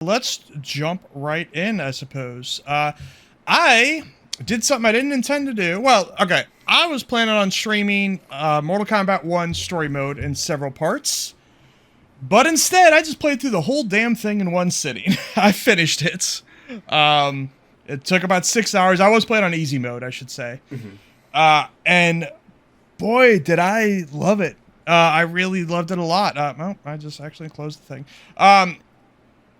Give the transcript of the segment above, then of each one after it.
Let's jump right in, I suppose. I did something I didn't intend to do. Well, okay. I was planning on streaming Mortal Kombat 1 story mode in several parts, but instead I just played through the whole damn thing in one sitting. I finished it. It took about 6 hours. I was playing on easy mode, I should say. And boy, did I love it. I really loved it a lot. Well, I just actually closed the thing.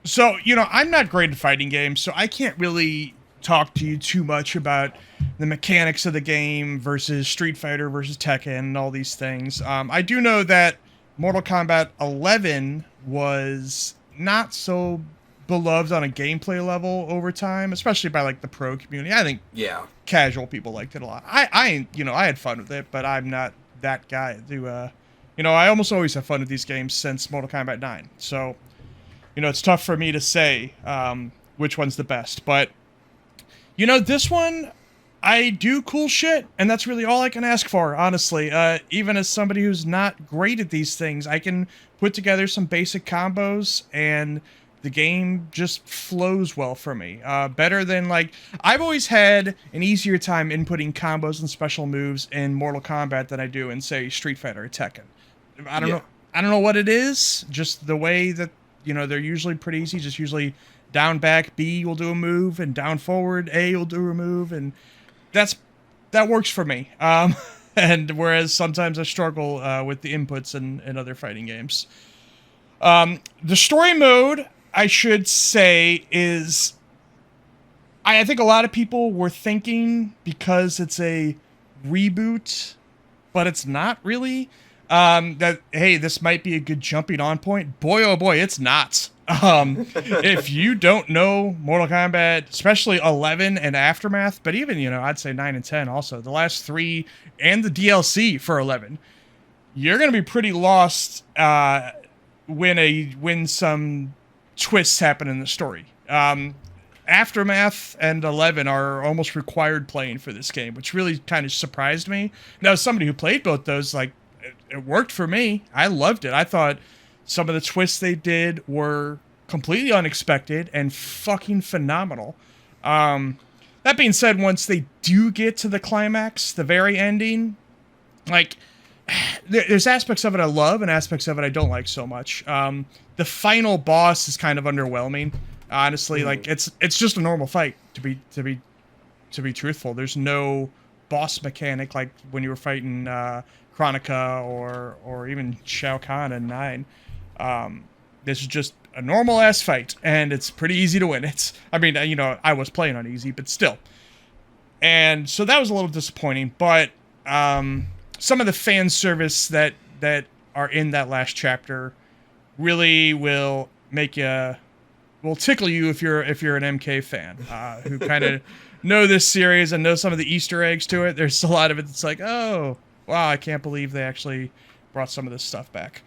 So, I'm not great at fighting games, so I can't really talk to you too much about the mechanics of the game versus Street Fighter versus Tekken and all these things. I do know that Mortal Kombat 11 was not so beloved on a gameplay level over time, especially by like the pro community. I think casual people liked it a lot. I had fun with it, but I'm not that guy to, I almost always have fun with these games since Mortal Kombat 9. So, it's tough for me to say which one's the best. But, this one, I do cool shit, and that's really all I can ask for, honestly. Even as somebody who's not great at these things, I can put together some basic combos, and the game just flows well for me. Better than, I've always had an easier time inputting combos and special moves in Mortal Kombat than I do in, say, Street Fighter or Tekken. I don't know. I don't know what it is. Just the way that, they're usually pretty easy. Just usually down, back, B will do a move, and down, forward, A will do a move, and that works for me. And whereas sometimes I struggle with the inputs in other fighting games. The story mode, I should say, is... I think a lot of people were thinking because it's a reboot, but it's not really... that, hey, this might be a good jumping on point. Boy, oh boy, it's not. If you don't know Mortal Kombat, especially 11 and Aftermath, but even, I'd say 9 and 10 also, the last three and the DLC for 11, you're going to be pretty lost when some twists happen in the story. Aftermath and 11 are almost required playing for this game, which really kind of surprised me. Now, as somebody who played both those, it worked for me. I loved it. I thought some of the twists they did were completely unexpected and fucking phenomenal. That being said, once they do get to the climax, the very ending, there's aspects of it I love and aspects of it I don't like so much. The final boss is kind of underwhelming. Honestly, it's just a normal fight to be truthful. There's no boss mechanic like when you were fighting Chronica or even Shao Kahn in 9. This is just a normal ass fight, and it's pretty easy to win. I was playing on easy, but still. And so that was a little disappointing, but some of the fan service that are in that last chapter really will tickle you if you're an MK fan who kind of know this series and know some of the Easter eggs to it. There's a lot of it that's like, oh, wow, I can't believe they actually brought some of this stuff back.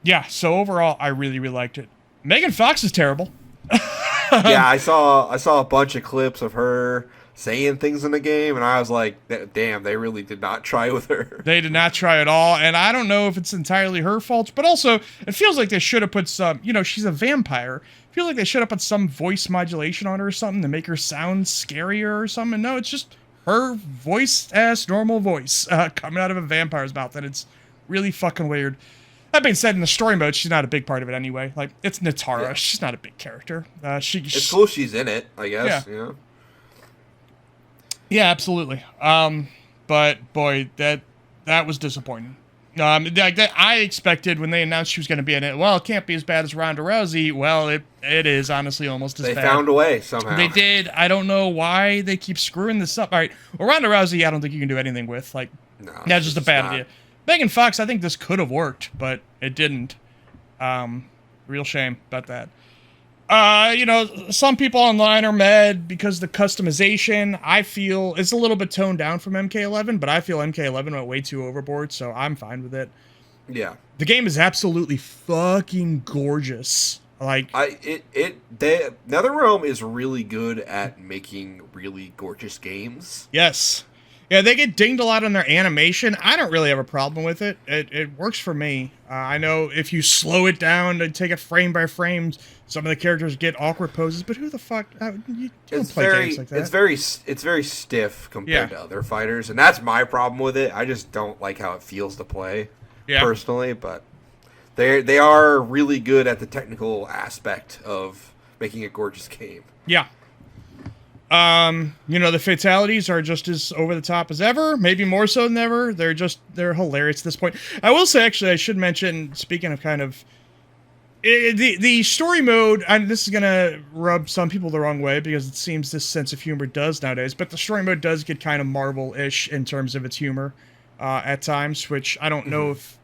Yeah, so overall, I really, really liked it. Megan Fox is terrible. Yeah, I saw a bunch of clips of her saying things in the game, and I was like, damn, they really did not try with her. They did not try at all, and I don't know if it's entirely her fault, but also, it feels like they should have put some, she's a vampire. I feel like they should have put some voice modulation on her or something to make her sound scarier or something. No, it's just her voice-ass normal voice coming out of a vampire's mouth, and it's really fucking weird. That being said, in the story mode, she's not a big part of it anyway. It's Natara. Yeah. She's not a big character. It's cool she's in it, I guess. Yeah. Yeah, absolutely. But boy, that was disappointing. I expected when they announced she was going to be in it, well, it can't be as bad as Ronda Rousey. Well, it is honestly almost as bad. They found a way somehow. They did. I don't know why they keep screwing this up. All right. Well, Ronda Rousey, I don't think you can do anything with. No, that's just a bad idea. Megan Fox, I think this could have worked, but it didn't. Real shame about that. Some people online are mad because the customization, I feel, is a little bit toned down from MK11, but I feel MK11 went way too overboard, so I'm fine with it. Yeah. The game is absolutely fucking gorgeous. NetherRealm is really good at making really gorgeous games. Yes. Yeah, they get dinged a lot on their animation. I don't really have a problem with it. It works for me. I know if you slow it down and take it frame by frame, some of the characters get awkward poses. But who the fuck? You don't play games like that. It's very stiff compared to other fighters, and that's my problem with it. I just don't like how it feels to play, personally. But they are really good at the technical aspect of making a gorgeous game. Yeah. The fatalities are just as over the top as ever, maybe more so than ever. They're hilarious at this point. I will say, actually, I should mention, speaking of kind of the story mode, this is gonna rub some people the wrong way because it seems this sense of humor does nowadays, but the story mode does get kind of Marvel-ish in terms of its humor at times, which I don't know if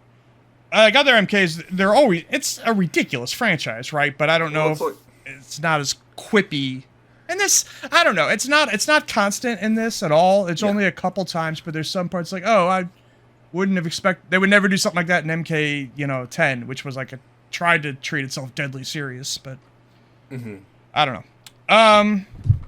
like other MKs, it's a ridiculous franchise, right? But I don't know if it's not as quippy. And this, I don't know. It's not constant in this at all. It's only a couple times, but there's some parts like, oh, I wouldn't have expected. They would never do something like that in MK, 10, which was like tried to treat itself deadly serious, but I don't know.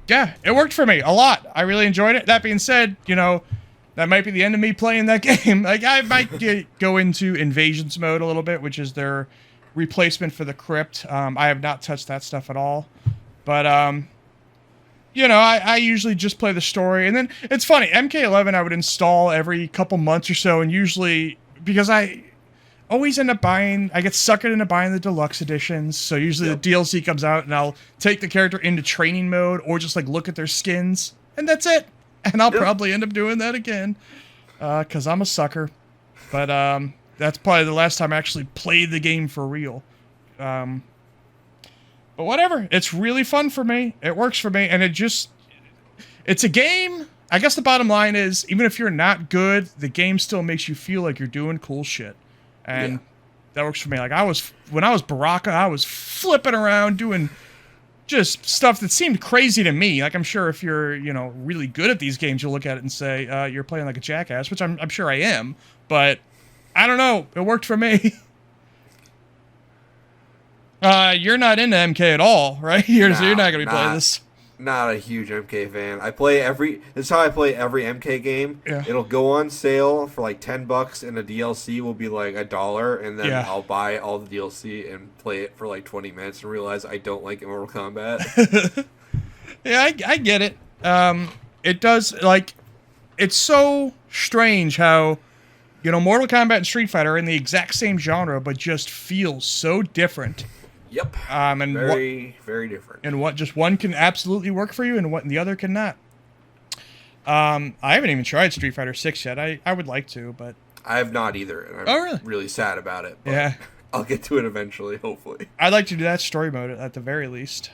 Yeah, it worked for me a lot. I really enjoyed it. That being said, that might be the end of me playing that game. Like I might go into invasions mode a little bit, which is their replacement for the crypt. I have not touched that stuff at all, but I usually just play the story. And then it's funny, MK11 I would install every couple months or so, and usually, because I always end up I get suckered into buying the deluxe editions, so usually the DLC comes out and I'll take the character into training mode or just like look at their skins, and that's it. And I'll probably end up doing that again, because I'm a sucker. But that's probably the last time I actually played the game for real. But whatever, it's really fun for me. It works for me, and it's a game. I guess the bottom line is, even if you're not good, the game still makes you feel like you're doing cool shit. And that works for me. Like when I was Baraka, I was flipping around doing just stuff that seemed crazy to me. Like I'm sure if you're, really good at these games, you'll look at it and say, you're playing like a jackass, which I'm sure I am. But I don't know. It worked for me. You're not into MK at all, right? You're not going to be playing this. Not a huge MK fan. This is how I play every MK game. Yeah. It'll go on sale for like $10 and the DLC will be like $1, and then I'll buy all the DLC and play it for like 20 minutes and realize I don't like Mortal Kombat. Yeah, I get it. It does, it's so strange how, Mortal Kombat and Street Fighter are in the exact same genre, but just feel so different. Yep. And very different. And one can absolutely work for you, and the other cannot. I haven't even tried Street Fighter 6 yet. I would like to, but I have not either, and I'm really sad about it. But I'll get to it eventually, hopefully. I'd like to do that story mode at the very least.